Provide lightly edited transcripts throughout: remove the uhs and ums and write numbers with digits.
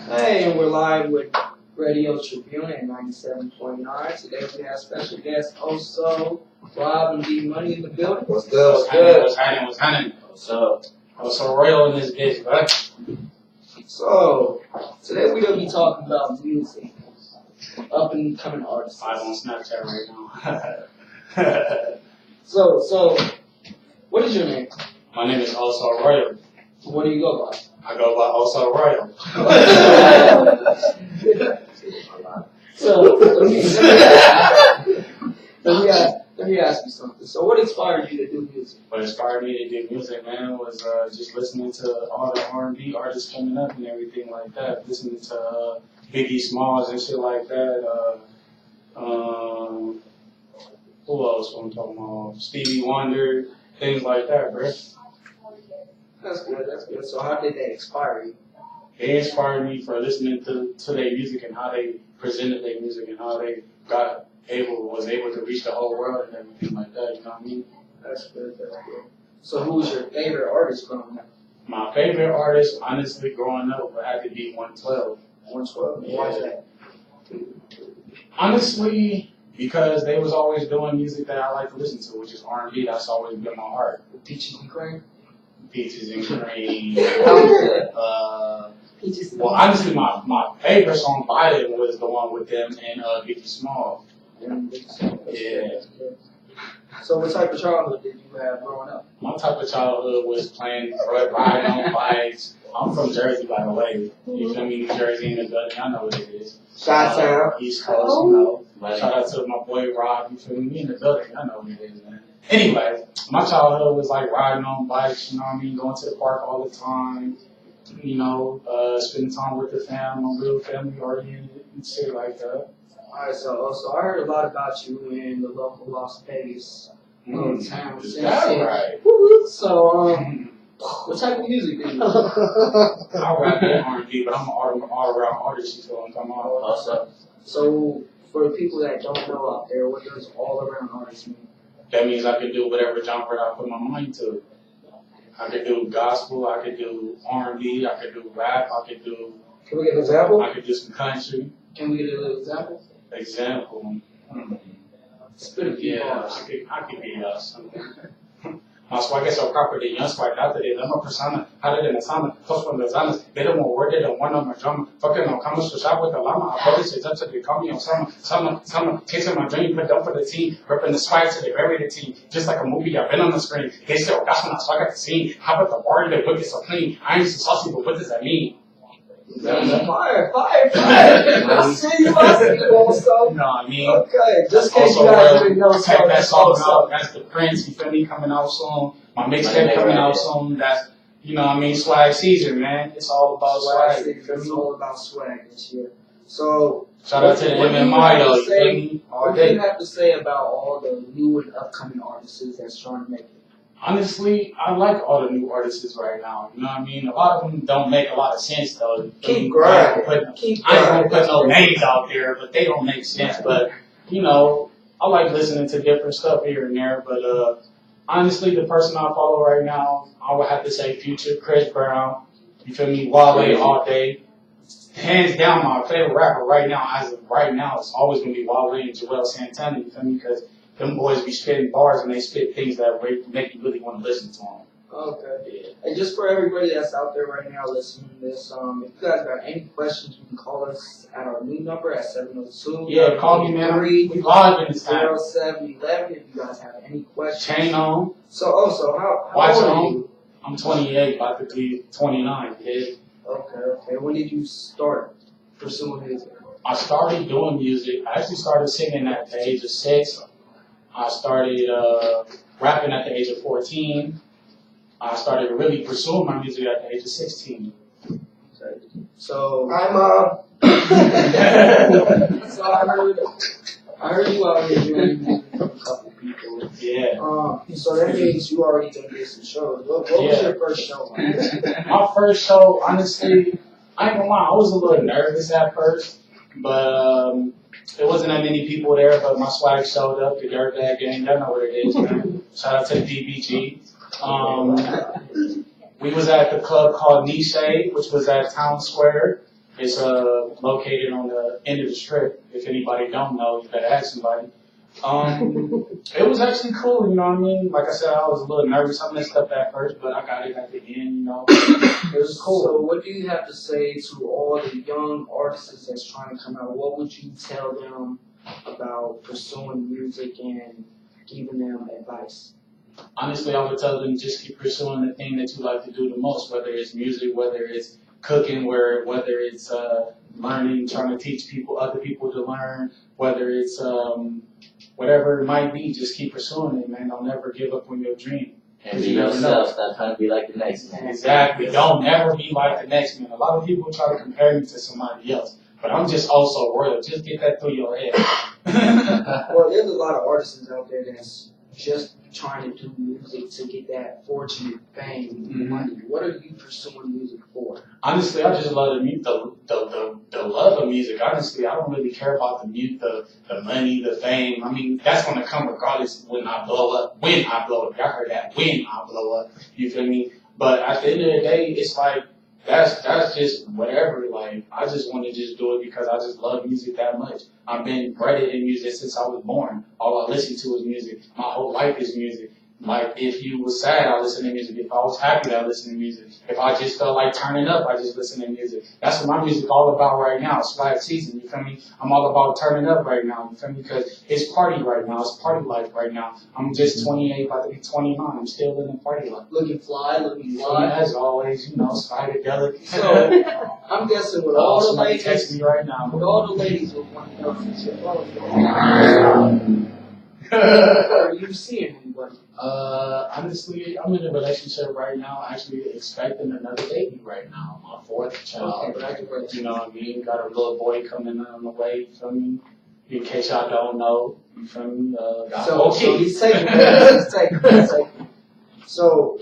Hey, and we're live with Radio Tribune at 97.9. Today we have special guest Oso, Rob, and D Money in the building. What's good? What's good? What's happening? What's up? What's so real in this bitch, bro? So, today we're going to be talking about music. Up and coming artists. I'm on Snapchat right now. So, what is your name? My name is Also Royal. What do you go by? I go by Also Royal. So, let me ask you something. So, what inspired you to do music? What inspired me to do music, man, was just listening to all the R&B artists coming up and everything like that. Listening to Biggie Smalls and shit like that. Who else I'm talking about? Stevie Wonder, things like that, bro. That's good. So, how did that inspire you? They inspired me for listening to their music and how they presented their music and how they was able to reach the whole world and everything like that, you know what I mean? That's good. So who was your favorite artist growing up? My favorite artist, honestly, growing up, would have to be 112. 112. Why is that? Honestly, because they was always doing music that I like to listen to, which is R&B. That's always been my heart. Peaches and Cream? Peaches and Cream. Peaches and Well, honestly, my favorite song by them was the one with them and Biggie Smalls. Yeah. So what type of childhood did you have growing up? My type of childhood was playing, riding on bikes. I'm from Jersey, by the way. You feel me? New Jersey in the building. I know what it is. Chi-Town. East Coast, you know. Shout out to my boy Rob. You feel me? Me in the building. I know what it is, man. Anyway, my childhood was like riding on bikes, you know what I mean? Going to the park all the time. You know, spending time with the fam, I'm real family oriented and shit like that. Alright, so I heard a lot about you in the local Las Vegas town. Is that right? So, what type of music do you do? I rap in R&B, but I'm an all-around artist, so I'm talking about also. So, for the people that don't know out there, what does all-around artist mean? That means I can do whatever genre I put my mind to. I could do gospel, I could do R&B, I could do rap, I could do... Can we get an example? I could do some country. Can we get a little example? Example. Spit a few bars. I could be something. My swag is so proper, the young swag out there, I'm a persona, hotter than a sauna, close from the zanas, they don't want word, they don't want no more drama, fucking no comments to shop with the llama, I probably say up to they call me on summer, chasing my dream, put up for the team, ripping the swag till they bury the team, just like a movie, I've been on the screen, they still got when I swag at the scene, how about the bar, they look it so clean, I ain't so saucy, but what does that mean? Fire. I see you also. No, I mean, okay, just in case you guys didn't know, check that song also. out. That's the Prince, you feel me, coming out soon. My mixtape coming out soon. That's, you know what I mean, swag season, man. It's all about swag. It's all about swag this year. So, shout out to the MMI, though, you feel me? What do you have to say about all the new and upcoming artists that's trying to make it? Honestly, I like all the new artists right now. You know what I mean? A lot of them don't make a lot of sense, though. Keep grinding. I ain't gonna put no names out there, but they don't make sense. But, you know, I like listening to different stuff here and there. But honestly, the person I follow right now, I would have to say Future, Chris Brown. You feel me? Wale all day. Hands down, my favorite rapper right now, as of right now, it's always gonna be Wale and Joel Santana. You feel me? Because them boys be spitting bars and they spit things that make you really want to listen to them. Okay. Yeah. And just for everybody that's out there right now listening to this, if you guys got any questions, you can call us at our new number at 702. Yeah, call me, man. We live in this time. 0711 if you guys have any questions. Chain on. So, also, how Watch old are on. you? I'm 28, about to be 29, kid. Okay. When did you start pursuing music? I started doing music. I actually started singing at the age of 6. I started rapping at the age of 14. I started really pursuing my music at the age of 16. So, Hi, Mom. so I heard you out here doing music for a couple people. Yeah. So that means you already done did some shows. What was your first show like? My first show, honestly, I ain't gonna lie, I was a little nervous at first, but there wasn't that many people there, but my swag showed up, the Dirtbag Gang, y'all know what it is, man. Shout out to the DBG. We was at the club called Niche, which was at Town Square. It's located on the end of the strip. If anybody don't know, you better ask somebody. It was actually cool, you know what I mean? Like I said, I was a little nervous. I messed up at first, but I got it at the end, you know. It was cool. So what do you have to say to all the young artists that's trying to come out? What would you tell them about pursuing music and giving them advice? Honestly, I would tell them just keep pursuing the thing that you like to do the most, whether it's music, whether it's cooking, whether it's learning, trying to teach other people to learn, whether it's whatever it might be, just keep pursuing it, man. Don't never give up on your dream. And be yourself, stop trying to be like the next man. Exactly. Don't never be like the next man. A lot of people try to compare me to somebody else, but I'm just also royal. Just get that through your head. Well, there's a lot of artists out there that's just trying to do music to get that fortune, fame, money. What are you pursuing music for? Honestly, I just love the love of music. Honestly, I don't really care about the music, the money, the fame. I mean, that's gonna come regardless when I blow up. When I blow up, y'all heard that? When I blow up, you feel me? But at the end of the day, it's like that's just whatever. Like I just want to just do it because I just love music that much. I've been bred in music since I was born. All I listen to is music. My whole life is music. Like, if you was sad, I listen to music. If I was happy, I listen to music. If I just felt like turning up, I just listen to music. That's what my music all about right now. It's flag season, you feel me? I'm all about turning up right now, you feel me? Because it's party right now. It's party life right now. I'm just 28, about to be 29. I'm still living party life. Looking fly. As always, you know, psychedelic. So, I'm guessing with all the somebody ladies, text me right now. with all the ladies with one else, are you seeing anybody? Honestly, I'm in a relationship right now, actually expecting another baby right now, my fourth child. You know what I mean? Got a little boy coming on the way, you feel me? In case y'all don't know, you feel me? So he's taking it. So,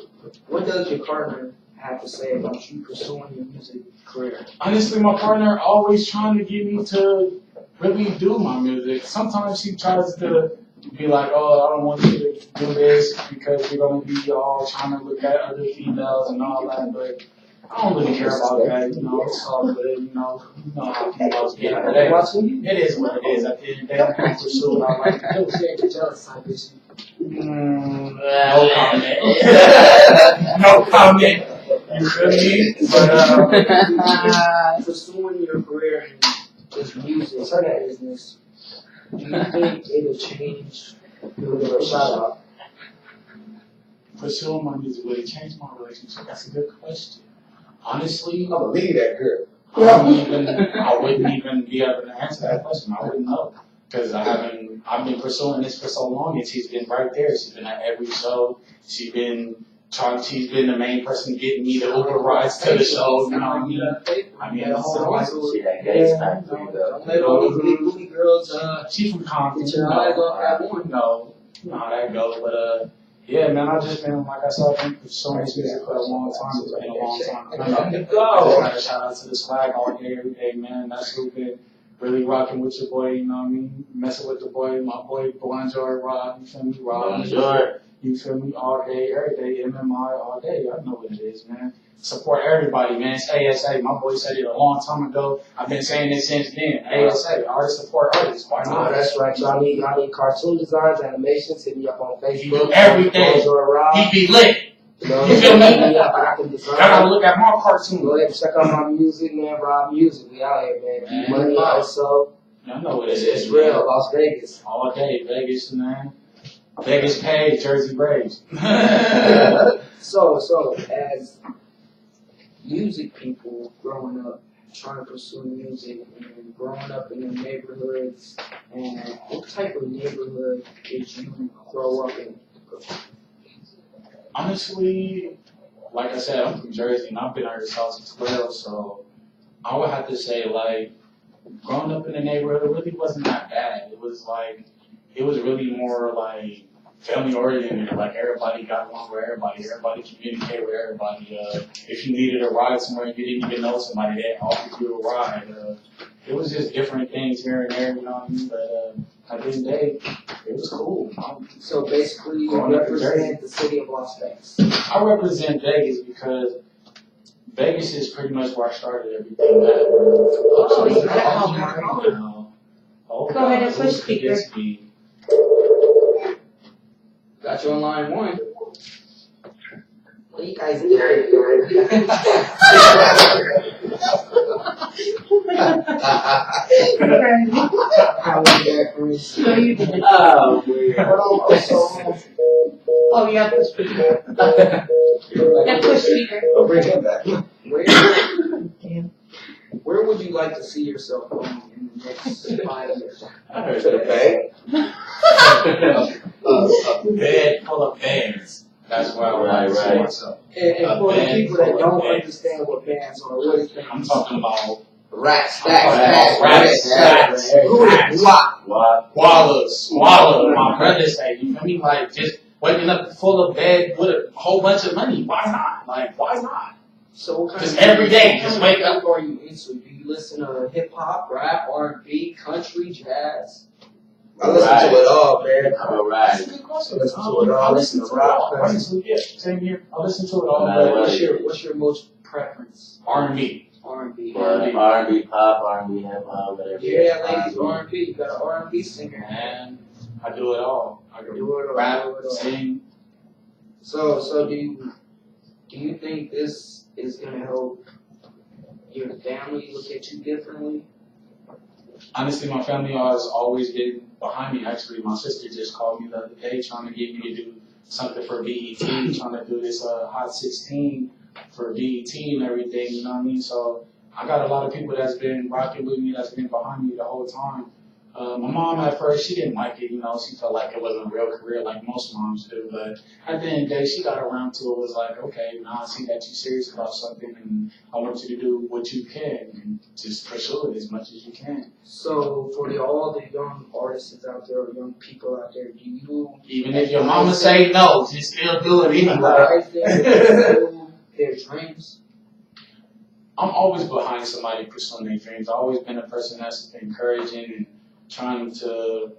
what does your partner have to say about you pursuing your music career? Honestly, my partner always trying to get me to really do my music. Sometimes she tries to be like, oh, I don't want you to do this because you're going to be all trying to look at other females and all that, but I don't really care about that, you know, it's all good, you know how females get today. It is what it is. At the end of the day, I'm going to pursue what I like to do. She ain't the jealous type, is she? No comment. No comment. You feel me? But, pursuing your career in this music business, do you think it'll change your shout out? Pursuing my music, will it change my relationship? That's a good question. Honestly, I'm gonna leave that girl. I wouldn't even be able to answer that question. I wouldn't know. Because I've been pursuing this for so long, and she's been right there. She's been at every show. She's been the main person getting me the Uber rides to the show. You know what I mean? I mean, so like, don't let all these big booty girls, she's from Compton. get your eyes off that one. No, not that goes, but yeah, man, I've just been, like I said, I've been pursuing this music for a long time. It's been a long time. I just got a shout out to the swag all day, every day, man. That's who been really rocking with your boy, you know what I mean? Messing with the boy, my boy, Bonjour, Rob, you feel me? Rob, you feel me? All day, every day, MMI, all day. I know what it is, man. Support everybody, man. It's ASA. My boy said it a long time ago. I've been saying it since then. ASA, artists support artists. Why not? That's right. Y'all need cartoon designs, animations. Hit me up on Facebook. He do everything. He be lit. You feel me? I can design. I gotta look at my cartoon. Go ahead and check out my music, man. Rob Music. We out here, man. Money also. I know what it is. It's real. Las Vegas. All day. Vegas, man. Vegas paid, Jersey Braves. So, as music people growing up, trying to pursue music and growing up in the neighborhoods, and what type of neighborhood did you grow up in? Honestly, like I said, I'm from Jersey and I've been out here since 12, so I would have to say, like, growing up in the neighborhood really wasn't that bad. It was really more like family oriented. Like everybody got along with everybody. Everybody communicated with everybody. If you needed a ride somewhere and you didn't even know somebody, they offered you a ride. It was just different things here and there, you know what I mean? But at the end of the day, it was cool. So basically, you represent the city of Las Vegas. I represent Vegas because Vegas is pretty much where I started everything at. Oh, So, yeah. Oh, Go ahead and who push could speaker. this be? Got you on line 1. What you guys doing? How was that, Chris? No, you didn't. Oh, weird. Oh, yeah, push speaker. Yeah, push speaker. I'll bring it back. Where would you like to see yourself going in the next 5 years? I heard To the that. bank? A bed full of bands. That's where I would like to see Right. myself. And for the band people that full of don't bands. understand what bands are, what is bands? I'm talking about Rat stacks, racks. Who is what? Swallow. My brother say, you feel me? Like, just waking up full of bed with a whole bunch of money. Why not? Like, why not? So what kind Just of every day, what just kind of wake up. music are you into? Do you listen to hip hop, rap, R&B, country, jazz? I listen to it all, man. That's a good question. Listen to it all. I listen to it all. Rock, Honestly, yeah, same here. I listen to it all. Right, but right. What's your most preference? R&B. R&B. R&B pop, R&B hip hop, whatever. Yeah, ladies, R&B. You got an R&B singer. Man, I do it all. I can Do it all, rap, do it all. sing. So do you think this is gonna help your family look at you differently? Honestly, my family has always been behind me. Actually, my sister just called me the other day trying to get me to do something for BET, trying to do this Hot 16 for BET and everything, you know what I mean? So I got a lot of people that's been rocking with me, that's been behind me the whole time. My mom at first, she didn't like it, you know, she felt like it wasn't a real career like most moms do, but at the end of the day, she got around to it, was like, okay, now I see that you're serious about something and I want you to do what you can and just pursue it as much as you can. So for all the young artists out there, or young people out there, do you Even if your mama say no, just still do it anyway. advise them to pursue their dreams? I'm always behind somebody pursuing their dreams. I've always been a person that's encouraging and trying to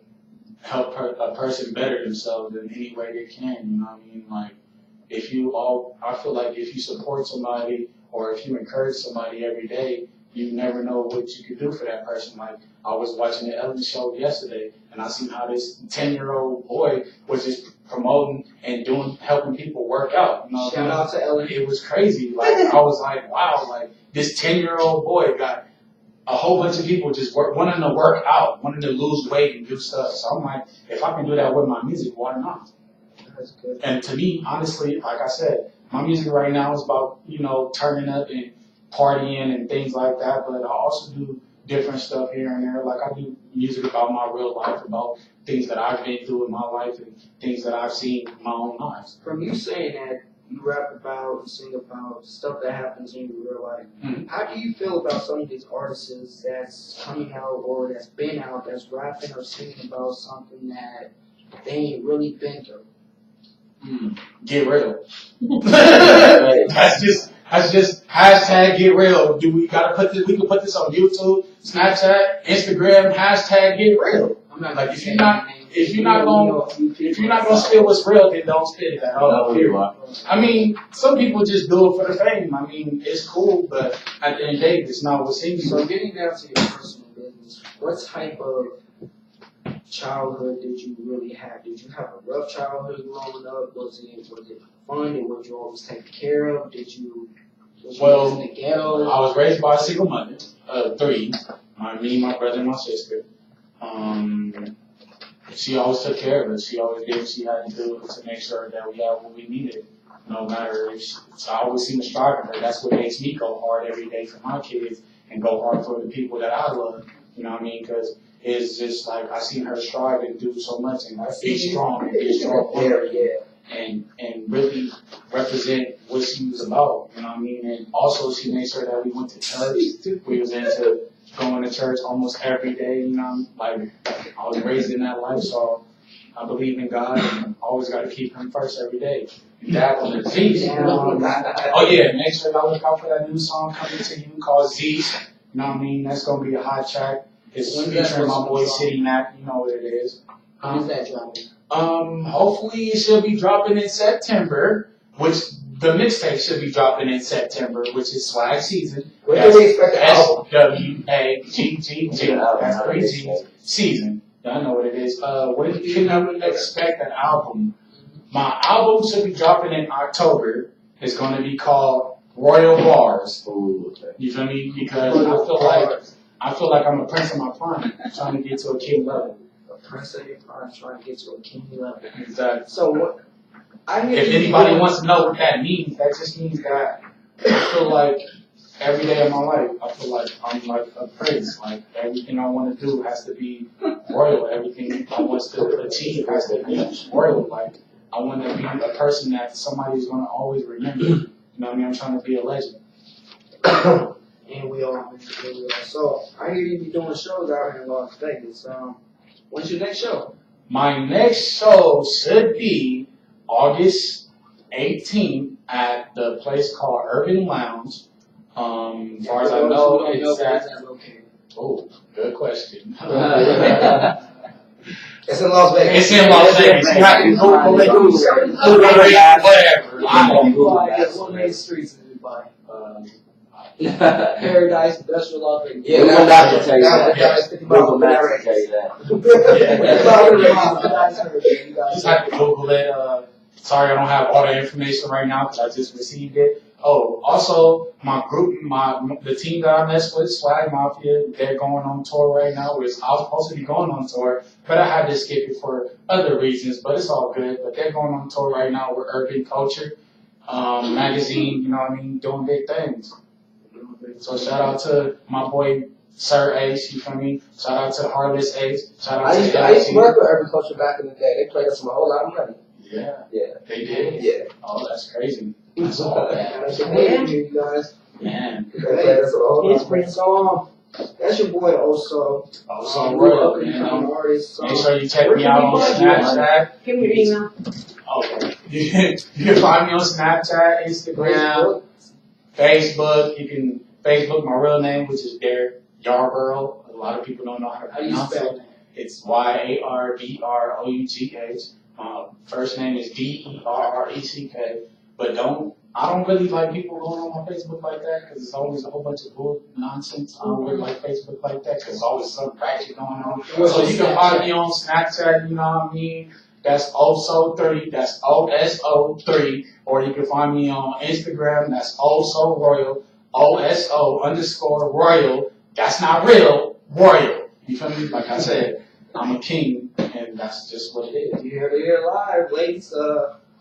help a person better themselves in any way they can, you know what I mean? Like, I feel like if you support somebody or if you encourage somebody every day, you never know what you could do for that person. Like, I was watching the Ellen show yesterday, and I seen how this 10-year-old boy was just promoting and helping people work out. You know what I Shout mean? out to Ellen. It was crazy. Like, I was like, wow, like, this 10-year-old boy got a whole bunch of people just wanting to work out, wanting to lose weight and do stuff. So I'm like, if I can do that with my music, why not? That's good. And to me, honestly, like I said, my music right now is about, you know, turning up and partying and things like that, but I also do different stuff here and there. Like, I do music about my real life, about things that I've been through in my life and things that I've seen in my own eyes. From you saying that you rap about and sing about stuff that happens in your real life, how do you feel about some of these artists that's coming out or that's been out that's rapping or singing about something that they ain't really been through? Get real. That's just hashtag get real. We can put this on YouTube, Snapchat, Instagram, hashtag get real. I'm not Like, gonna if say you're not names. if you're not gonna spit what's real, then don't spit it at all. Period. I mean, some people just do it for the fame. I mean, it's cool, but at the end of the day, it's not what's in you. So getting down to your personal business, what type of childhood did you really have? Did you have a rough childhood growing up? Was it fun? And was you always taken care of? Was you in the ghetto? I was raised by a single mother, 3. Me, my brother, and my sister. She always took care of us. She always did what she had to do to make sure that we had what we needed. No matter if so I always seem to strive for her. That's what makes me go hard every day for my kids and go hard for the people that I love. You know what I mean? Because it's just like I seen her strive and do so much and be strong and really represent what she was about. You know what I mean? And also she made sure that we went to church. We was into going to church almost every day. You know, like I was raised in that life, so I believe in God and always got to keep Him first every day. That was the Z's. Oh yeah, make sure y'all look out for that new song coming to you called Z's. You know what I mean? That's gonna be a hot track. It's featuring my boy City Mac. You know what it is. When is that dropping? Hopefully it should be dropping in September, which the mixtape should be dropping in September, which is swag season. When can we expect the album? SWAGGG. That's 3 G's season. Y'all know what it is. When can you expect an album? My album should be dropping in October. It's going to be called Royal Bars. You feel me? Because I feel like I'm a prince of my prime, trying to get to a king level. A prince of your prime, trying to get to a king level. Exactly. So what? If anybody wants to know what that means, that just means that I feel like every day of my life, I feel like I'm like a prince. Like everything I want to do has to be royal. Everything I want to achieve has to be royal. Like I want to be a person that somebody's going to always remember. You know what I mean? I'm trying to be a legend. And we all. So I hear you be doing shows out here in Las Vegas. When's your next show? My next show should be August 18th at the place called Urban Lounge. As far as I know, it's at. Oh, good question. It's in Las Vegas. It's in Las Vegas. You have to Google it. Whatever. I don't Google that. What main streets in Dubai? Paradise, Industrial Las Vegas. Yeah, Google Maps will tell you that. that. Google Maps will tell you that. Just have to Google it. Sorry, I don't have all the information right now because I just received it. Oh, also, my group, the team that I mess with, Swag Mafia, they're going on tour right now. I was supposed to be going on tour, but I had to skip it for other reasons, but it's all good. But they're going on tour right now with Urban Culture magazine, you know what I mean, doing big things. So shout out to my boy Sir Ace, you feel me? Shout out to Harless Ace. Shout out to I used to work with Urban Culture back in the day. They played us a whole lot of money. Yeah. Yeah. They did? Yeah. Oh, that's crazy. That's all that. You guys. Man. They played us a whole lot of money. So, that's your boy also. Also, Royal, you know. Artist. Make sure you check me out on Snapchat. Give me your email. Okay. You can find me on Snapchat, Instagram, Facebook. You can Facebook my real name, which is Derek Yarborough. A lot of people don't know how to pronounce it. It's YARBROUGH. First name is DERRECK. But I don't really like people going on my Facebook like that because it's always a whole bunch of bull nonsense. I don't really like Facebook like that because there's always some ratchet going on. So you can find me on Snapchat, you know what I mean? That's OSO3, that's OSO3. Or you can find me on Instagram, that's OSO Royal, OSO_Royal. That's not real, Royal. You feel me? Like I said, I'm a king, and that's just what it is. You heard it here live, ladies.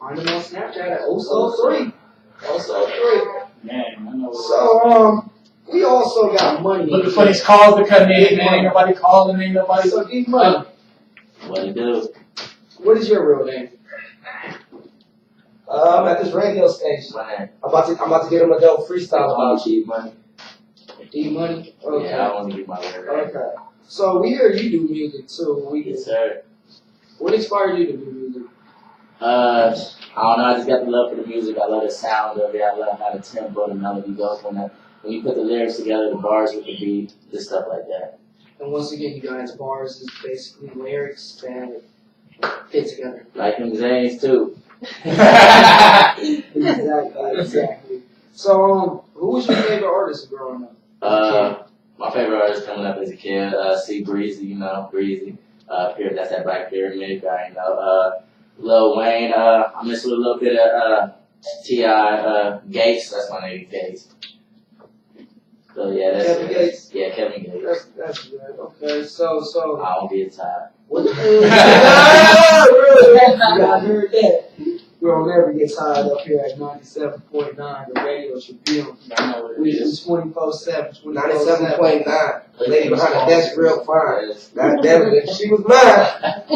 Find them on Snapchat at OSO3. OSO3. Man, I know. So, we also got money. Looking for these calls to come in, man. Ain't nobody calling, ain't nobody. So, D Money. What it do? What is your real name? I'm at this radio station. Man, I'm about to get him a dope freestyle all about you. cheap money. D Money? Okay. Yeah, I want to get my word right. Okay. So, we hear you do music too. Yes, sir. What inspired you to do music? I don't know. I just got the love for the music. I love the sound of it. I love how the tempo, the melody goes when you put the lyrics together, the bars with the beat, just stuff like that. And once again, you guys, bars is basically lyrics that fit together. Like them Zanes too. Exactly. So, who was your favorite artist growing up? My favorite artist coming up as a kid, C Breezy, you know, Breezy. That's that Black Pyramid guy, you know. Lil Wayne, I mess with a little bit of T.I. Gates, that's my name, Gates. So yeah, that's Kevin Gates? Yeah, Kevin Gates. That's good. Okay, so. I won't be a tie. What? Y'all heard that? We'll never get tired up here at 97.9, the radio Tribune. I know what it We is. do 24/7. 97.9. The lady behind the desk real fine. God damn it, she was mine. I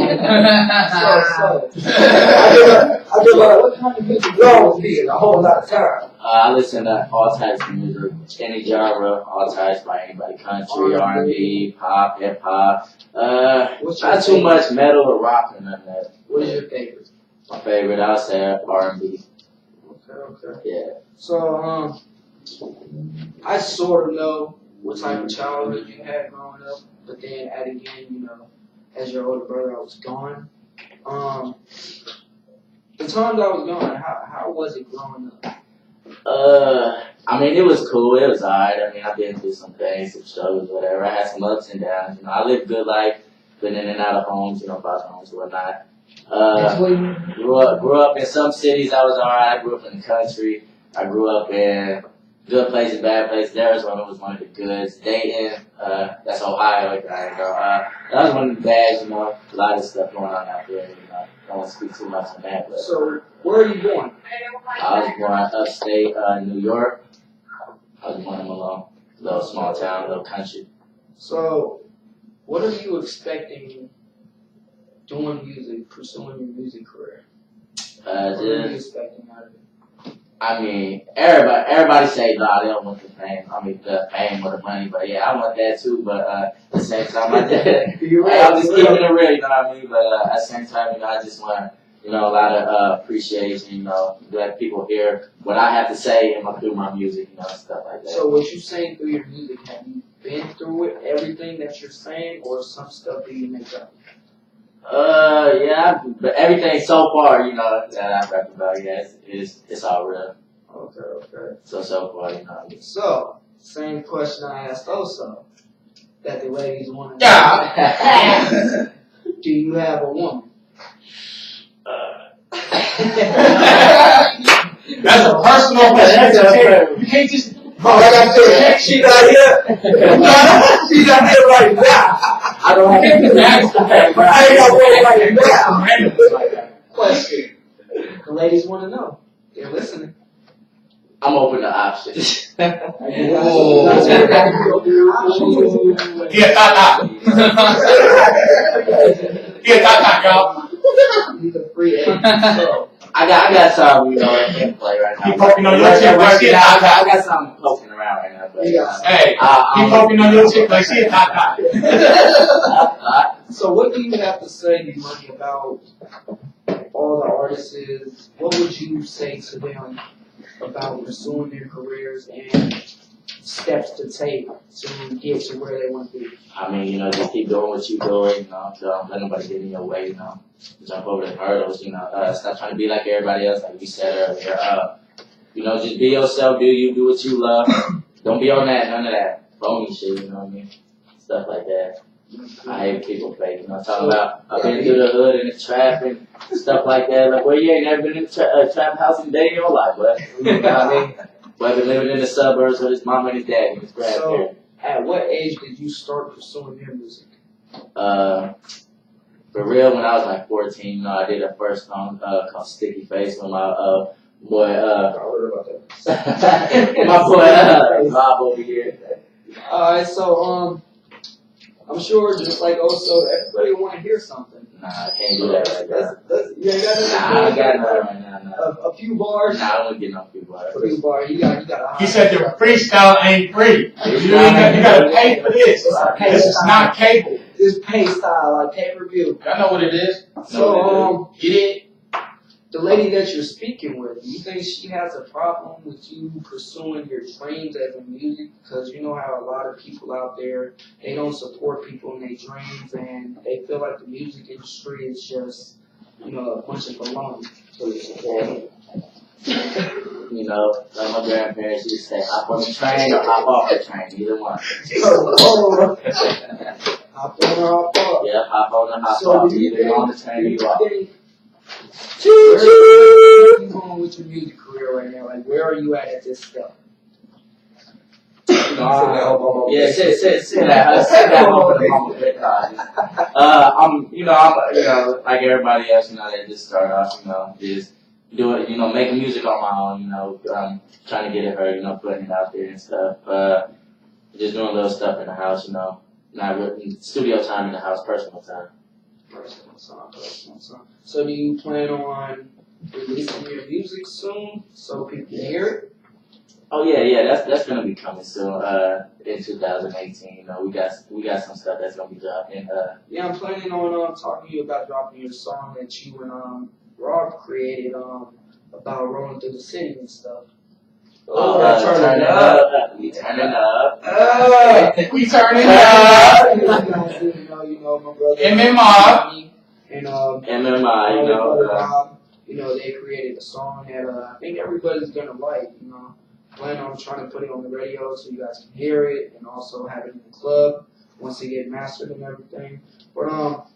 did what kind of music wrong with a whole lot of time. I listen to all types of music, any genre, all types, like anybody, country, R&B, pop, hip hop. Not too much metal or rock or none of that. What is your favorite? My favorite, I'll say R&B. Okay. Yeah. So, I sort of know what type of childhood you had growing up, but then at again, you know, as your older brother, I was gone. The times I was gone, how was it growing up? I mean, it was cool. It was alright. I mean, I've been through some things, some struggles, whatever. I had some ups and downs. You know, I lived a good life, been in and out of homes, you know, foster homes and whatnot. Grew up in some cities. I was alright. I grew up in the country. I grew up in good places, bad places. Arizona was one of the goods. Dayton, that's Ohio. That was one of the bads. You know, a lot of stuff going on out there. You know, I don't want to speak too much on that. But So, where are you born? I was born upstate New York. I was born in Malone, little small town, little country. So, what are you expecting doing music, pursuing your music career? What are you expecting out of it? I mean, everybody say, nah, they don't want the fame. I mean, the fame or the money, but yeah, I want that too. But at the same time, I'm just keeping it real, you know what I mean? But at the same time, you know, I just want, you know, a lot of appreciation, you know, let people hear what I have to say through my music, you know, stuff like that. So, what you saying through your music, have you been through it, everything that you're saying, or some stuff that you make up? Yeah, but everything so far, you know, that I've rapped about, yeah, it's all real. Okay. So far, you know. So, same question I asked also, that the ladies want to Yeah. Do you have a woman? That's a personal question. You can't just. Like I said, she not here. She not here right now. I don't have to ask for that, but I ain't got one right now. Question. The ladies want to know. They're listening. I'm open to options. Yeah, Tata. Yeah, Tata, y'all. He's a free agent. So, I got some, you know, in play right now. Keep poking on your chick like she a I Tata. got something poking around right now. But, Hey, keep poking on your chick like she a Tata. so what do you have to say, Money, about all the artists? What would you say to them about pursuing their careers and steps to take to get to where they want to be? I mean, you know, just keep doing what you're doing, you know, don't let nobody get in your way, you know. Jump over the hurdles, you know, stop trying to be like everybody else, like we said earlier. You know, just be yourself, do you, do what you love. Don't be on that, none of that phony shit, you know what I mean? Stuff like that. I hate people fake, you know, talking about, I've been through the hood and the trap and stuff like that. Like, well, you ain't never been in a trap house in a day in your life, but you know what I mean? Whether living in the suburbs with his mom and his dad and his grandparents. So, at what age did you start pursuing your music? For real, when I was like 14, you know, I did a first song called Sticky Face with my boy, I heard about that. my boy, Bob over here. Alright, so, I'm sure just like also, everybody want to hear something. Nah, I can't do that right now. You ain't got Nah, I got nothing right now, nah. a few bars. Nah, I don't get no people out A few bars. You got He said the freestyle ain't free. You gotta pay for this. This is not cable. this pay style, like pay-per-view. Y'all know what it is? So, Get it? the lady that you're speaking with, do you think she has a problem with you pursuing your dreams as a music? Because you know how a lot of people out there, they don't support people in their dreams, and they feel like the music industry is just, you know, a bunch of baloney. You know, like my grandparents used to say, hop on the train or hop off the train, either one. Hop on or hop off. Yeah, hop on or hop So off, do you either on the train or you off. Where are you going with your music career right now? Like, where are you at this step? Yeah, sit that over the moment. I'm like everybody else, you know, they just start off, you know, just do it, you know, making music on my own, you know, trying to get it heard, you know, putting it out there and stuff. Just doing little stuff in the house, you know, not really, studio time in the house, personal time. Personal song. So do you plan on releasing your music soon so people can hear it? Oh yeah, that's gonna be coming soon. In 2018, you know, we got some stuff that's gonna be dropping. Yeah, I'm planning on talking to you about dropping your song that you and Rob created about rolling through the city and stuff. Turn it up. We turning up. We turning up. You know, my brother. MMI. And MMI, you know. you know, they created a song that I think everybody's gonna like. You know, plan on trying to put it on the radio so you guys can hear it, and also have it in the club once they get mastered and everything. But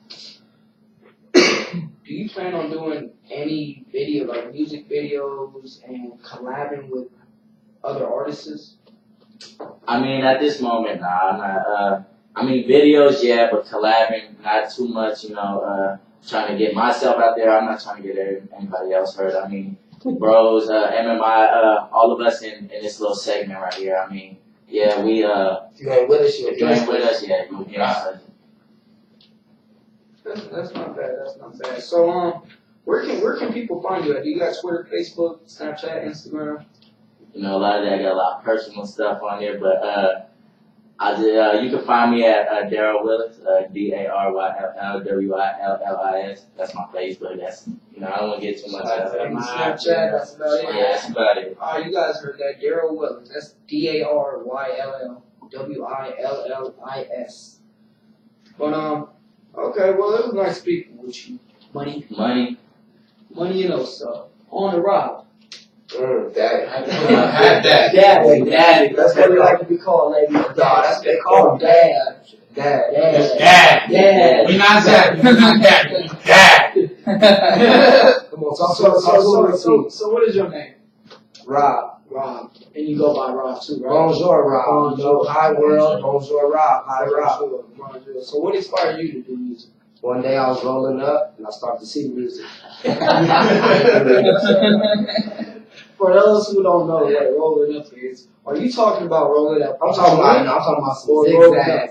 do you plan on doing any video, like music videos, and collabing with other artists? I mean, at this moment, nah, I'm not. I mean, videos, yeah, but collabing, not too much. You know, trying to get myself out there. I'm not trying to get anybody else hurt. I mean, bros, MMI, all of us in this little segment right here. I mean, yeah, we. If you ain't with us, if you ain't with us, yeah, you know. That's not bad. That's not bad. So, where can people find you at? Do you got Twitter, Facebook, Snapchat, Instagram? You know, a lot of that, I got a lot of personal stuff on there, but you can find me at Daryl Willis, DARYLLWILLIS. That's my Facebook. That's, you know, I don't want to get too much out of it. Snapchat, that's about it. Yeah, that's about it. Alright, you guys heard that. Daryl Willis. That's DARYLLWILLIS. But okay, well, it was nice speaking with you. Money, you know, so on the rock. Daddy. Daddy. That's what we like to be called, ladies. Nah, that's what they call him. Dad. We not that. We not that. Dad. Come on, So what is your name? Rob. And you go by Rob too, right? Bonjour, Rob. Bonjour. Hi, world. Bonjour, Rob. Hi, Rob. Bonjour. So what inspired you to do music? One day I was rolling up and I started to see music. For those who don't know what rolling up is, are you talking about rolling up? I'm talking about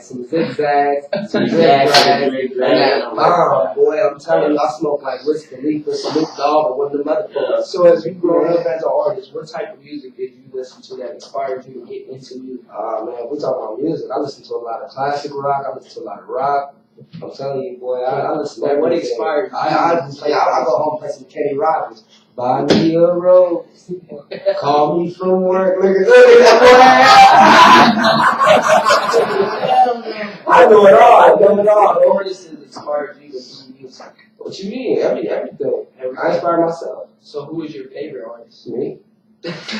some zigzags, and that bomb, boy. I'm telling you, I smoke like Wiz Khalifa, Snoop Dogg, or one of the motherfuckers. So as you grow up as an artist, what type of music did you listen to that inspired you to get into music? Man, we talking about music. I listen to a lot of classic rock. I listen to a lot of rock. I'm telling you, boy, I listen to everything. What inspired you? I go home and play some Kenny Rogers. Buy me a rose. Call me from work. Look at that boy. I know it all. What artists inspired you to do music? What you mean? Everything. I inspire myself. So who is your favorite artist? Me. That's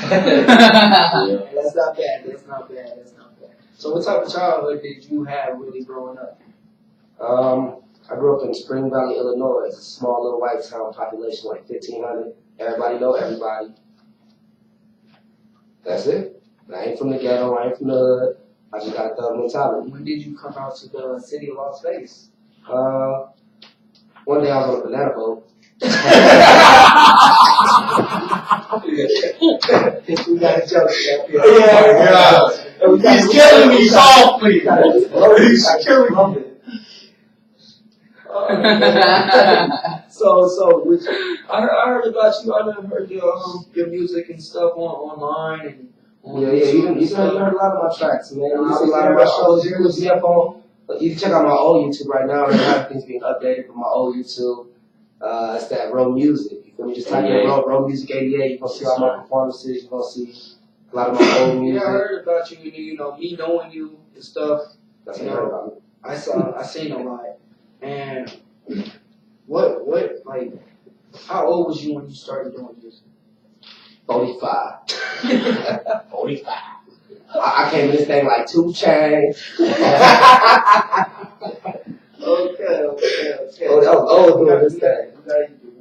not bad. So what type of childhood did you have really growing up? I grew up in Spring Valley, Illinois. It's a small little white town, population like 1,500. Everybody know everybody. That's it. I ain't from the ghetto. I ain't from the hood. I just got a thug mentality. When did you come out to the city of Las Vegas? One day I was on a banana boat. We got a joke. Yeah. He's killing me softly. He's killing me. So which, I heard about you. I done heard your music and stuff online and on YouTube. You heard a lot of my tracks, man. You see a lot of my shows. You can look me up on. You can check out my old YouTube right now. Right now, everything's being updated from my old YouTube. It's that Row Music. You can just type in Row Music 88. You're gonna see all my performances. You're gonna see a lot of my old music. Yeah, I heard about you. You know, me knowing you and stuff. That's what I heard about me. I seen a lot. And what, like, how old was you when you started doing music? 45. 45. I came in this thing like 2 Chainz. Okay. Oh, that was old doing this thing. We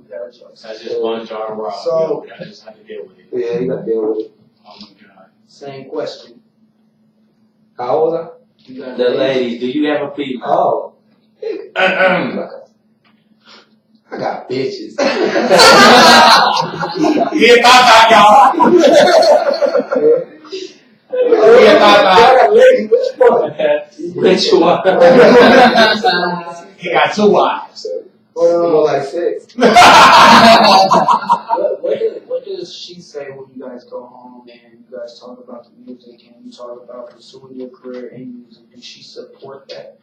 gotta joke. That's just one jar of rock. So, I just have to deal with it. Yeah, you gotta deal with it. Oh my God. Same question. How old was I? The ladies, do you have a female? Oh. I got bitches. Yeah, y'all. Which one? He got 2 wives. More like 6. What does she say when you guys go home and you guys talk about the music and you talk about pursuing your career in music? Does she support that?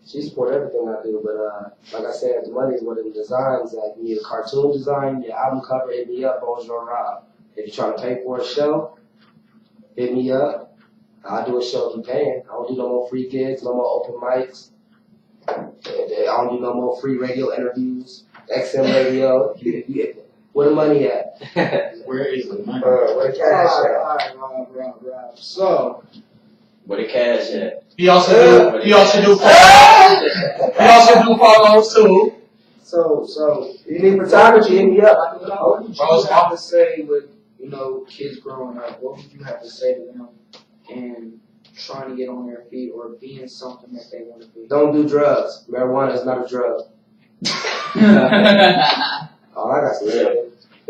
She support everything I do, but like I said, the money is what it designs. Like, you need a cartoon design, your album cover, hit me up, Bonjour Rob. If you're trying to pay for a show, hit me up. I'll do a show if you paying. I don't do no more free gigs, no more open mics. I don't do no more free radio interviews, XM radio. Where the money at? Where is the money? Where the cash at? Alright, Rob. So, Where the cash at? He also do follows too. So You need photography, hit me up. what would you have to say with, kids growing up? What would you have to say to them and trying to get on their feet or being something that they want to be? Don't do drugs. Marijuana is not a drug. All I got to say,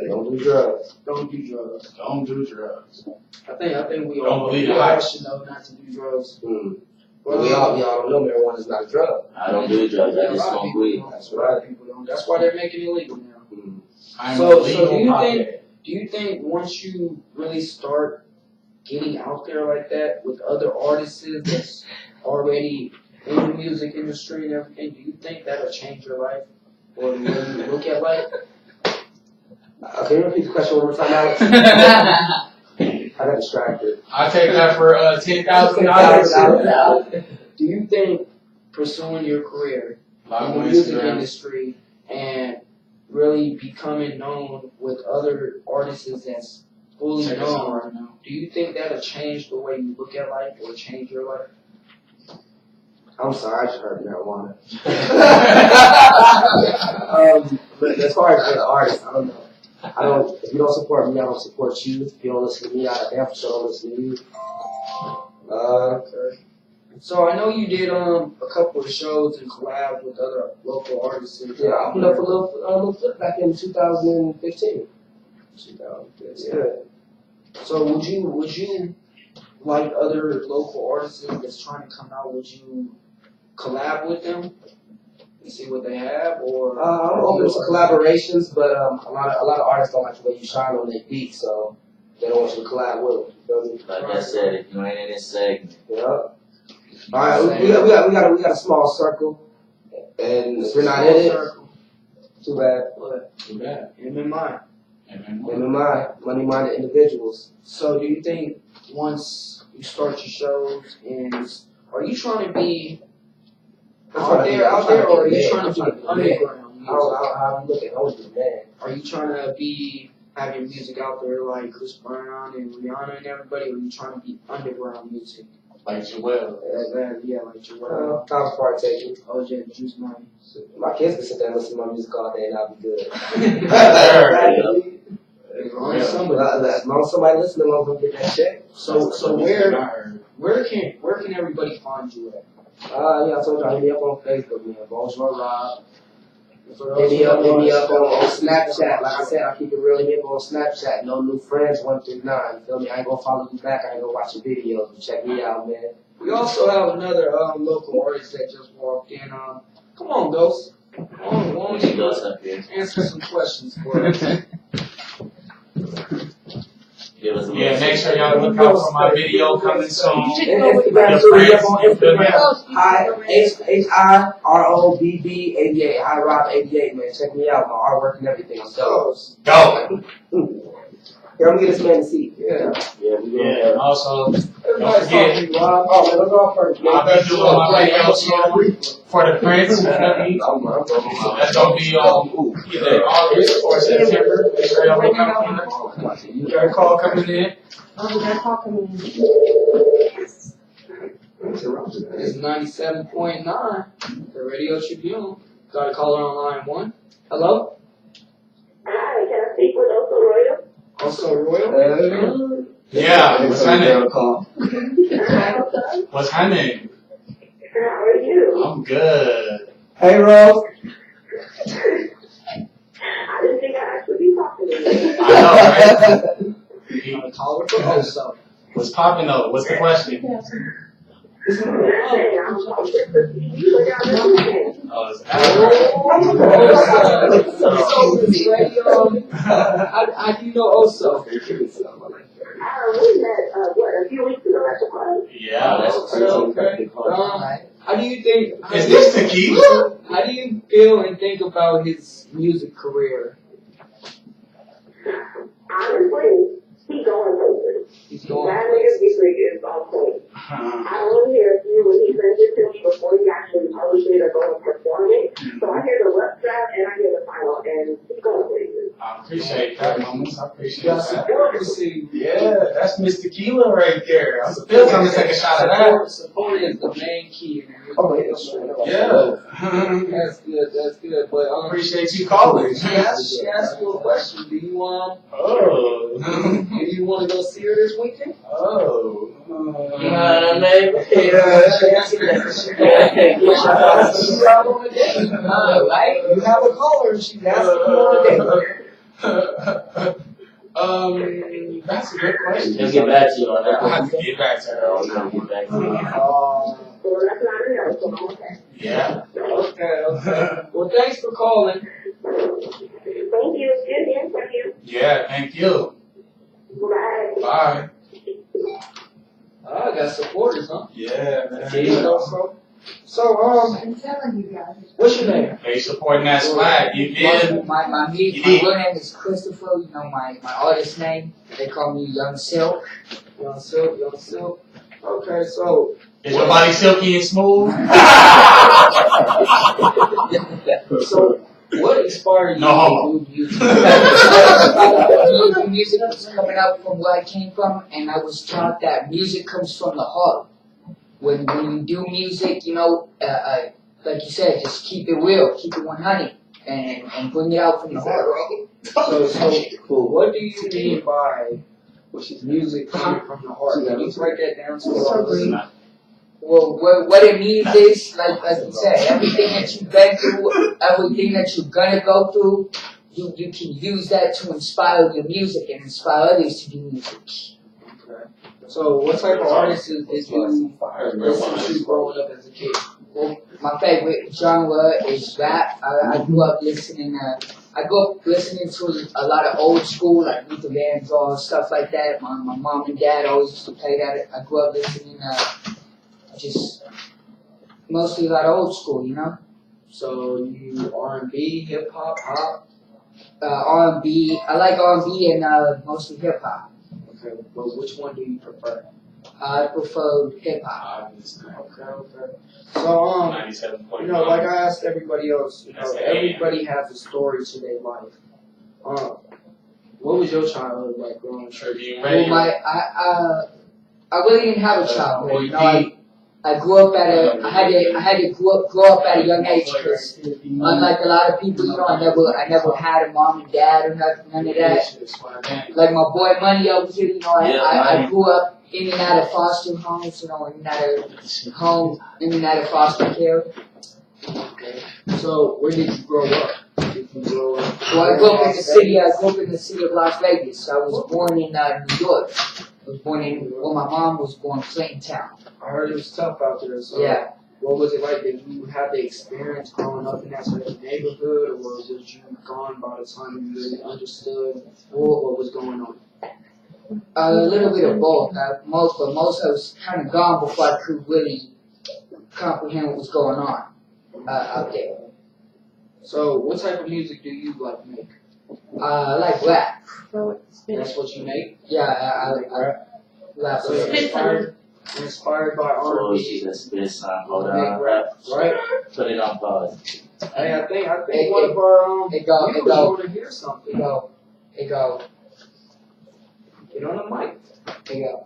don't do drugs. Don't do drugs. Don't do drugs. I think we Don't all believe the hype. should know not to do drugs. But we all know marijuana is not a drug. I don't do drugs. I just smoke weed. That's A lot of right. people don't. That's why they're making it illegal now. I'm So a legal do you think once you really start getting out there like that with other artists that's already in the music industry and everything, do you think that'll change your life or the way you look at life? Can you repeat the question one more time, Alex? I got distracted. I take that for $10,000. Do you think pursuing your career Live in the on music Instagram. industry and really becoming known with other artists that's fully Check us out known, right now. do you think that'll change the way you look at life or change your life? I'm sorry, I just heard marijuana. But as far as the artist, I don't know. If you don't support me, I don't support you. If you don't listen to me, I damn for sure don't listen to you. Okay. So I know you did a couple of shows and collabs with other local artists. Yeah, I put up a little flip back in 2015. Yeah. So would you like other local artists that's trying to come out? Would you collab with them and see what they have, or? I'm open to collaborations, but a lot of artists don't like the way you shine on their beat, so they don't want you to collab with them. You feel me? Like I said, if you ain't in this segment, Yeah. All right, we got a small circle, and if you're not in it, too bad. What? Too bad. Him and mine. Amen. Them in mind, money-minded individuals. So do you think once you start your shows, and are you trying to be out there, or are you trying to be underground music? How you looking? I was the man. Are you trying to have your music out there like Chris Brown and Rihanna and everybody, or are you trying to be underground music? Like Joel. Yeah, like Joel, I was partaking. OJ, Juice Money. My kids can sit there and listen to my music all day and I'll be good. As long as somebody, As long as somebody listening, I'm gonna get that check. so where can everybody find you at? Yeah, I told y'all, hit me up on Facebook, man. Bonjour Rob. Hit me up on Snapchat. Like I said, I keep it real. Hit me up on Snapchat. No new friends, 1 through 9. Feel me? I ain't gonna follow you back. I ain't gonna watch your videos. But check me out, man. We also have another local artist that just walked in. Come on, Ghost. Come on, he goes up here. answer some questions for us. Give us a Yeah, little make sure y'all look out for my video coming soon. Instagram, Your hit me up friends, on you feel me? Instagram. Hi, HIROBB88. Hi, Rob88, man. Check me out. My artwork and everything. I'm dope. Go. Here, I'm gonna get this man a seat. Yeah, we Yeah, and also, Everybody's forget- talking to you, Rob. Oh, man, let's go first. I'll be doing my video soon for the Prince. You feel me? That's gonna be either August or September. Make sure y'all look out for it. You got a call coming in. It's 97.9, the Radio Tribune. Got a caller on line 1. Hello? Hi, can I speak with Oso Royal? Also Royal? Yeah, what's her name? Hi, Oso. What's her name? How are you? I'm good. Hey, Rose. I didn't think I'd actually be talking to you. I know, right? Got a caller for Oso. What's popping though? What's the question? Hey, I'm on Christmas Eve. What y'all doing? Oh, it's Adam. How do you know Oso? We met, a few weeks ago at the club? Yeah, that's Okay. How do you think? Is this tequila? How do you feel and think about his music career? Honestly, he's going places. He's going. That nigga's music is on point. I only hear a few when he sends it to me before he actually publishes it or go and perform it. So I hear the rough draft and I hear the final, and he's going places. appreciate that, mamas. I appreciate Got that. support to see. Yeah, that's Miss Tequila right there. I'm still trying to take a shot of that. Support is the main key. Oh, yeah, straight up. Yeah. That's good. That's good. But I appreciate you calling. she asked you a question. Do you Oh. do you want to go see her this weekend? Oh. Maybe. Right? You have a caller. She's asking you on a date. That's a good question. He'll get back to you on that. I'll have to get back to her on that. Get back to you. Well, that's not a no, so okay. Yeah. Okay. Well, thanks for calling. Thank you. Good hearing from you. Yeah, thank you. Bye. Bye. Oh, I got supporters, huh? Yeah, man. So, I'm telling you guys. What's your name? They supporting that swag. You did. My real name is Christopher. You know my artist name. They call me Young Silk. Young Silk, Young Silk. Okay, so Is your body silky and smooth? what inspired you No homo. to do music? Music was coming up from where I came from, and I was taught that music comes from the heart. When you do music, you know, like you said, just keep it real, keep it 100, and bring it out from the heart. So what do you mean by music coming from the heart? Can you break that down to us? Well, what it means is, like you said, everything that you've been through, everything that you're gonna go through, you can use that to inspire your music and inspire others to do music. Okay. So what type of artists did you listen to growing up as a kid? Well, my favorite genre is rap. I grew up listening to a lot of old school, like Luther Vandross, stuff like that. My mom and dad always used to play that. I grew up listening just mostly a lot of old school, you know? So you R&B, hip hop, pop? R&B. I like R&B and mostly hip hop. Okay, but which one do you prefer? I prefer hip hop. Okay. So 97.9. you know, like I asked everybody else, you know, That's the everybody has a story to their life. What was your childhood like growing up? Tribune Well, Radio. I really didn't have a childhood. You know, I grew up I had to grow up at a young age because unlike a lot of people, you know, I never had a mom and dad or none of that. Like my boy Money over here, you know, I grew up in and out of foster homes, you know, in and out of foster care. Okay. So where did you grow up? Did you grow up? Well, I grew up in the city of Las Vegas. I was born in New York. I was born when my mom was born in Clayton Town. I heard it was tough out there. So Yeah. what was it like? Did you have the experience growing up in that sort of neighborhood, or was you gone by the time you really understood what was going on? A little bit of both. Most I was kind of gone before I could really comprehend what was going on out there. So what type of music do you like make? I like rap. That's what you make? Yeah, I like rap. So you're inspired by Oh, R&B, she's a spit song. Hold make on. rap, right? Put it on pause. Hey, I think one of our It go. viewers want to hear something. It go. Get on the mic.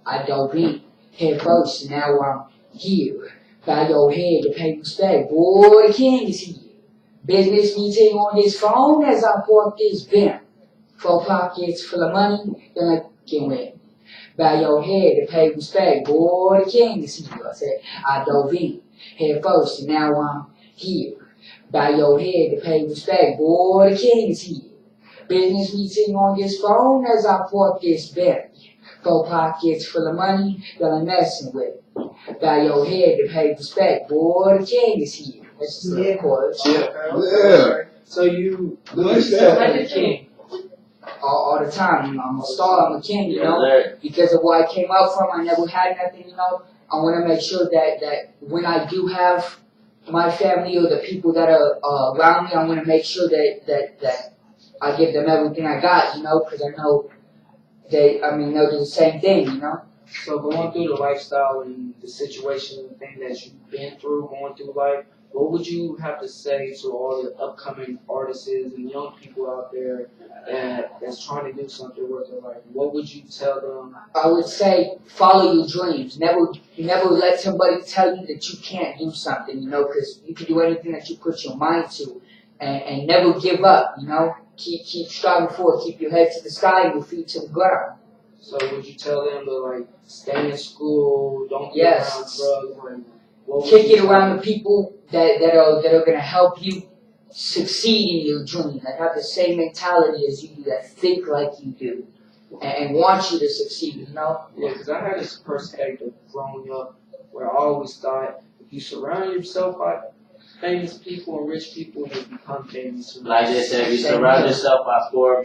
I dove in head first, and now I'm here. Bow your head to pay respect. Boy, the king is here. Business meeting on this phone as I park this bin. 4 pockets full of money, then I can win. Bow your head to pay respect. Boy, the king is here. I said, I dove in head first, and now I'm here. Bow your head to pay respect. Boy, the king is here. Business meeting on this phone as I park this bin. 4 pockets full of money that I'm messing with. Bow your head to pay respect. Boy, the king is here. That's just a little chorus. Okay. So you look at yourself as a king. All the time. I'm a star, I'm a king, you know. Because of where I came out from, I never had nothing, you know. I want to make sure that when I do have my family or the people that are around me, I want to make sure that I give them everything I got, you know, because I know they'll do the same thing, you know. So going through the lifestyle and the situation and thing that you've been through, going through life, what would you have to say to all the upcoming artists and young people out there that's trying to do something with their life? What would you tell them? I would say follow your dreams. Never let somebody tell you that you can't do something, you know, because you can do anything that you put your mind to. And never give up, you know. Keep striving forward. Keep your head to the sky and your feet to the ground. So would you tell them to, like, stay in school, don't get Yes. around drugs? Like, what would Kick you it tell around them? the people that are gonna help you succeed in your dream. That have the same mentality as you do. That think like you do, and want you to succeed. You know. Yeah, because I had this perspective growing up where I always thought if you surround yourself by famous people and rich people, you become famous. Like they said, if you surround yourself by 4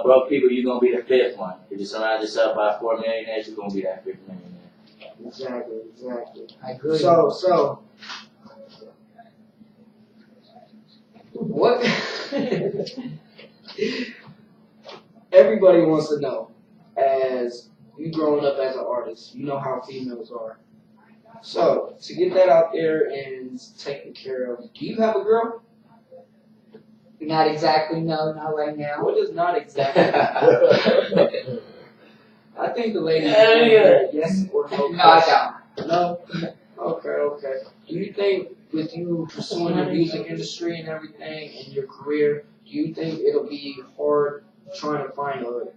broke people, you're gonna be the 5th one. If you surround yourself by 4 millionaires, you're gonna be that 5th millionaire. Exactly. I agree. So, what? Everybody wants to know, as you growing up as an artist, you know how females are. So, to get that out there and taken care of, do you have a girl? Not exactly. No, not right now. What is not exactly? I think the lady yes or no. No, I don't. No? Okay. Do you think with you pursuing the music industry and everything and your career, do you think it'll be hard trying to find a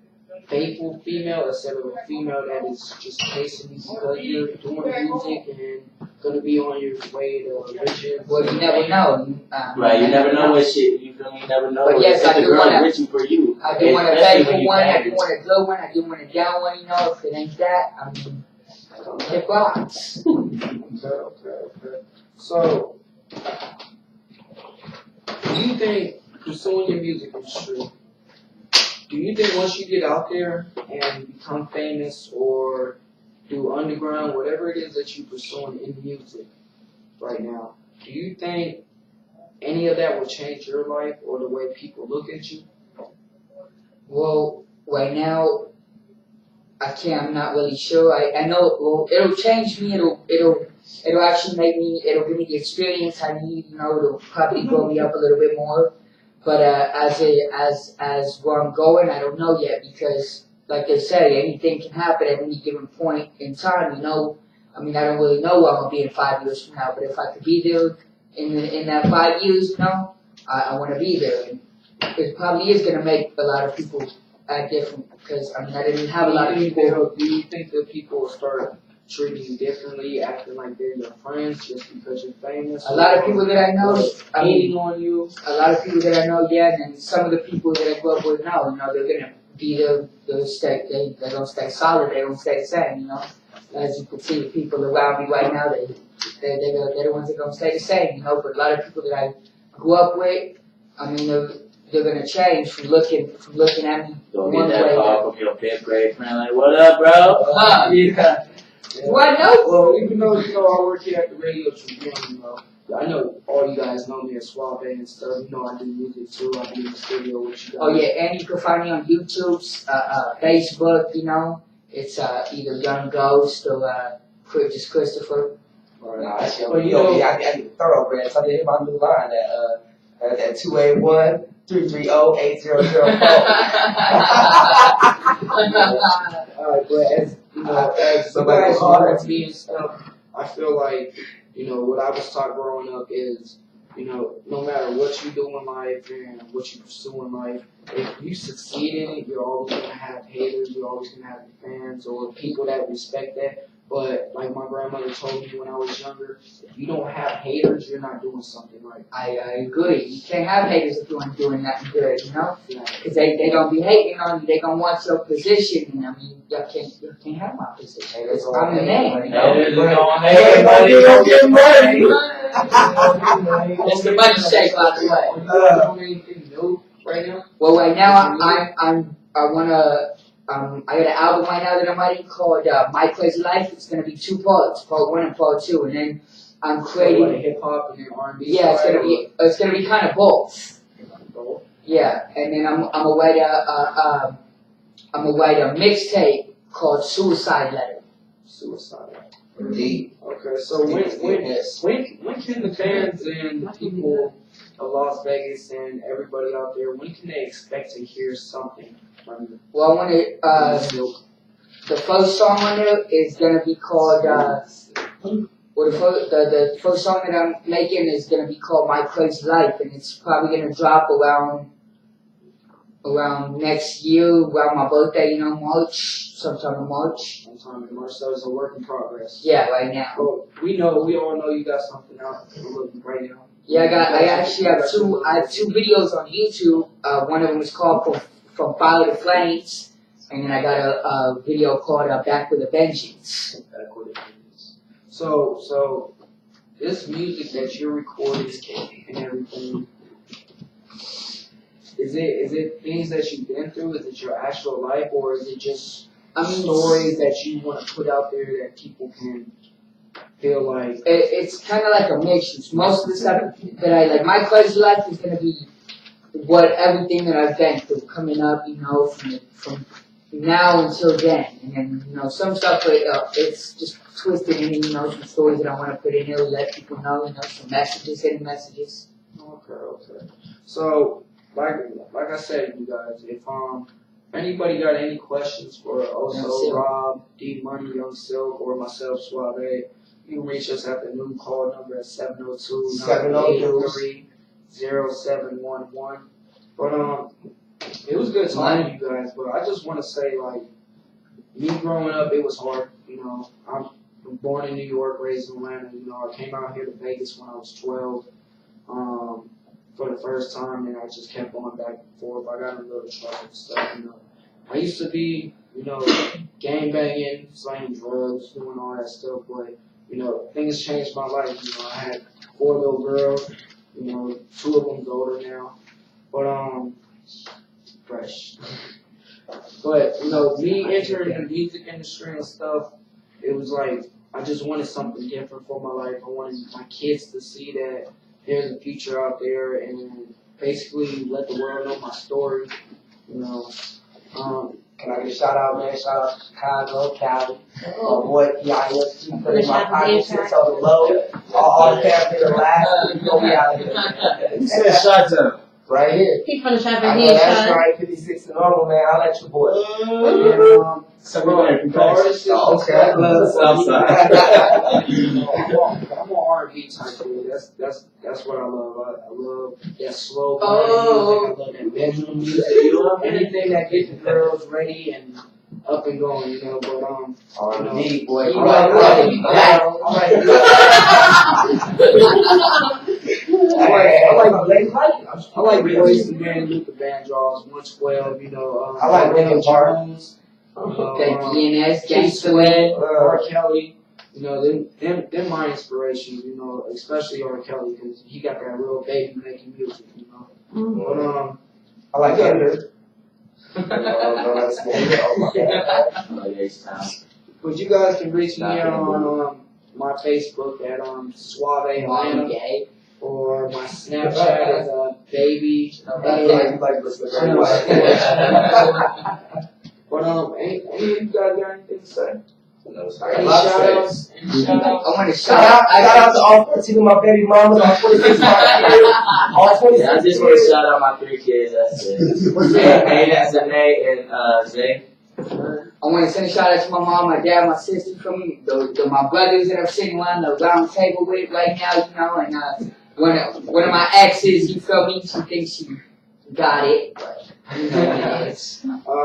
faithful female instead of a female that is just chasing you because you're doing music and gonna be on your way to riches? Well, you never know. Right, you never know what shit. You feel me? You never know. But yes, if I the do girl wanna- is reaching for you. I do want a especially when faithful you one. I do married. want a good one. I do want a down one. You know, if it ain't that, I mean, it rocks. Okay. So, do you think pursuing your music industry, do you think once you get out there and become famous or do underground, whatever it is that you're pursuing in music right now, do you think any of that will change your life or the way people look at you? Well, right now, I'm not really sure. I know it'll change me. It'll actually make me. It'll give me the experience I need. You know, it'll probably grow me up a little bit more. But as where I'm going, I don't know yet because, like they say, anything can happen at any given point in time. You know, I mean, I don't really know where I'm gonna be in 5 years from now. But if I could be there in that 5 years, you know, I want to be there. And it probably is gonna make a lot of people act different because I mean, I didn't have a lot of people. Do you think that people will start treating you differently, acting like they're your friends just because you're famous? A lot of people that I know, I mean, hating on you. a lot of people that I know, yeah, and some of the people that I grew up with now, you know, they're gonna be there, they're gonna stay solid, they're gonna stay the same, you know. As you can see, the people around me right now, they're the ones that are gonna stay the same, you know. But a lot of people that I grew up with, I mean, they're gonna change from looking at me Don't one get that way. call from your 5th grade friend like, what up, bro? Yeah. Do I know? Well, even though I work here at the radio Tribune, you know, I know all you guys know me as Suave and stuff. You know, I do music too. I be in the studio with you guys. Oh yeah, and you can find me on YouTube, Facebook. You know, it's either Young Ghost or just Christopher. Nah, that shit. Well, You know, I get thoroughbred. So I did my new line at 281-330-8004. Alright, but as you know, as you guys know with me and stuff, I feel like, you know, what I was taught growing up is, you know, no matter what you do in life and what you pursue in life, if you succeed in it, you're always gonna have haters, you're always gonna have fans or people that respect that. But like my grandmother told me when I was younger, if you don't have haters, you're not doing something right. I agree. You can't have haters if you ain't doing nothing good, you know? Because they gonna be hating on you. They gonna want your position. And I mean, y'all can't have my position. I'm the man, you know? Don't get money. That's the money shake, by the way. Doing anything new right now? Well, right now I got an album right now that I'm writing called My Crazy Life. It's gonna be 2 parts, part 1 and part 2, and then I'm creating. Hip hop and then R&B. Yeah, it's gonna be kind of both. Yeah, and then I'm gonna write a mixtape called Suicide Letter. Suicide. Indeed. Okay, so when can the fans and the people of Las Vegas and everybody out there, when can they expect to hear something from you? Well, I want to, the first song on there is going to be called, well, the first song that I'm making is going to be called My Crazy Life, and it's probably going to drop around next year, around my birthday, March, sometime in March. Sometime in March, so it's a work in progress. Yeah, right now. Well, we all know you got something out right now. Yeah, I actually have two videos on YouTube. One of them is called From Fire to Flames, and then I got a video called Back with a Vengeance. Back with a Vengeance. So this music that you're recording and everything, is it things that you've been through? Is it your actual life, or is it just stories that you want to put out there that people can feel like? It's kind of like a mix. Most of the stuff that I like, My Crazy Life is going to be everything that I've been through coming up, from now until then. And then, some stuff, it's just twisted in, some stories that I want to put in here, let people know, some messages, hidden messages. Okay. So, like I said, you guys, if anybody got any questions for also Rob, D Money, Young Silk, or myself, Suave, you can reach us at the new call number at 702-983-0711. But it was good talking to you guys. But I just want to say, like, me growing up, it was hard. I'm born in New York, raised in Atlanta. I came out here to Vegas when I was 12. For the first time, and I just kept going back and forth. I got in a little trouble and stuff, I used to be, gang banging, slanging drugs, doing all that stuff, but, things changed my life. I had 4 little girls, 2 of them older now, but, fresh. But, me entering the music industry and stuff, it was like, I just wanted something different for my life. I wanted my kids to see that there's a future out there, and basically let the world know my story. Can I get a shout out, man? Shout out to Chicago, Cali. Boy, PIS, putting my pockets on the low. All the family to laugh. We out here. You said shot down. Right here. He's from the shop I and know he's that's trying. right, 56 and normal, man. I'll let you boy. Okay. Southside. I'm an R&B type dude. That's what I love. I love that slow music. I love that bedroom music. Anything that gets the girls ready and up and going, But R&B, boy. I like Boys and Men, Luther Vandross, 112. I like William Jones. DNS, Gangsta, R. Kelly. Them my inspirations. Especially R. Kelly, because he got that real baby making music. But I like Thunder. But you guys can reach me on my Facebook at Suave Atlanta, or my Snapchat is baby. But any of you guys got anything to say? Any shout-outs? I want to Shout out to all 14 of my baby mamas, all 26 of my kids, all 26 I just want to shout out my 3 kids. That's it. That's Zane and Zay. I want to send a shout out to my mom, my dad, my sister, my brothers that I'm sitting around the round table with right now, and one of my exes, you feel me? She thinks she got it, but it's And I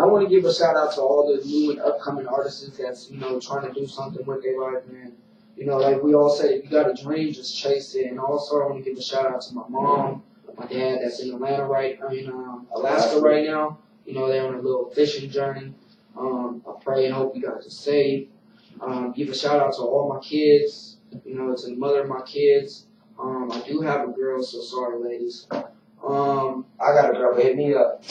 want to give a shout out to all the new and upcoming artists that's trying to do something with their life, man. Like we all say, if you got a dream, just chase it. And also, I want to give a shout out to my mom, my dad that's in Atlanta Alaska right now. They're on a little fishing journey. I pray and hope you guys are safe. Give a shout out to all my kids. To the mother of my kids. I do have a girl, so sorry, ladies. I got a girl, hit me up.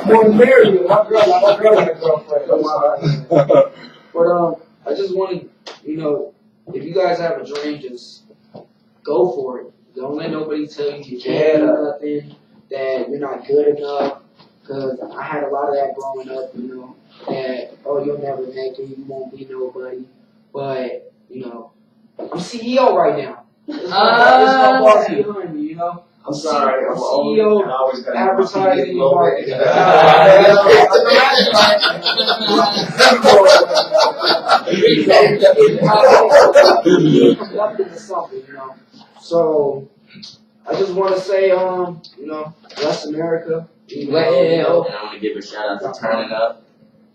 More than marry you. My girl got a girlfriend. But I just wanted, if you guys have a dream, just go for it. Don't let nobody tell you you can't do nothing, that you're not good enough. Because I had a lot of that growing up, that, oh, you'll never make it, you won't be nobody. But, you know, I'm CEO right now. It's my boss behind me, you know. I'm sorry, I'm old. CEO, I always got advertising and marketing. Something, you know. So I just want to say, you know, bless America. And I want to give a shout out to Turning Up.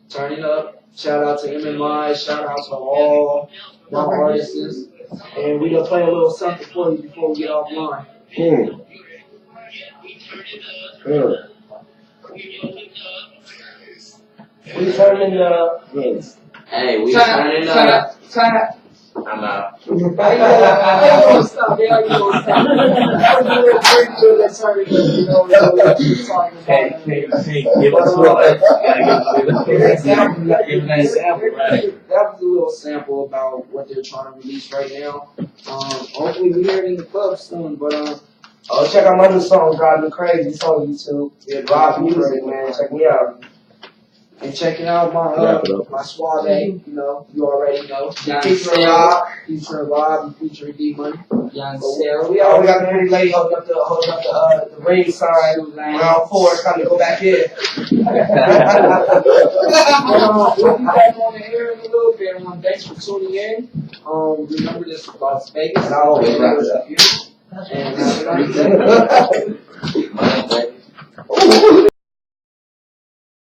Turning Up. Shout out to MMI. Shout out to all my artists. And we're gonna play a little something for you before we get offline. We turning up. Yes. Hey, we turning up. I'm out. How you gonna stop? How you gonna stop? Hey, give us That was a little sample about what they're trying to release right now. Hopefully we hear it in the club soon, but Oh, check out my new song, Drive Me Crazy. It's on YouTube. Yeah, Rock Music, man. Check me out. and checking out my Suave, you know, you already know. Featuring Rob. Featuring Rob and featuring D Money. Young But Sarah. We got the pretty lady holding up the ring sign. Round 4 is coming to go back in. We'll be back on the air in a little bit. Thanks for tuning in. Remember this Las Vegas. And I always wrap it up. And have a nice day.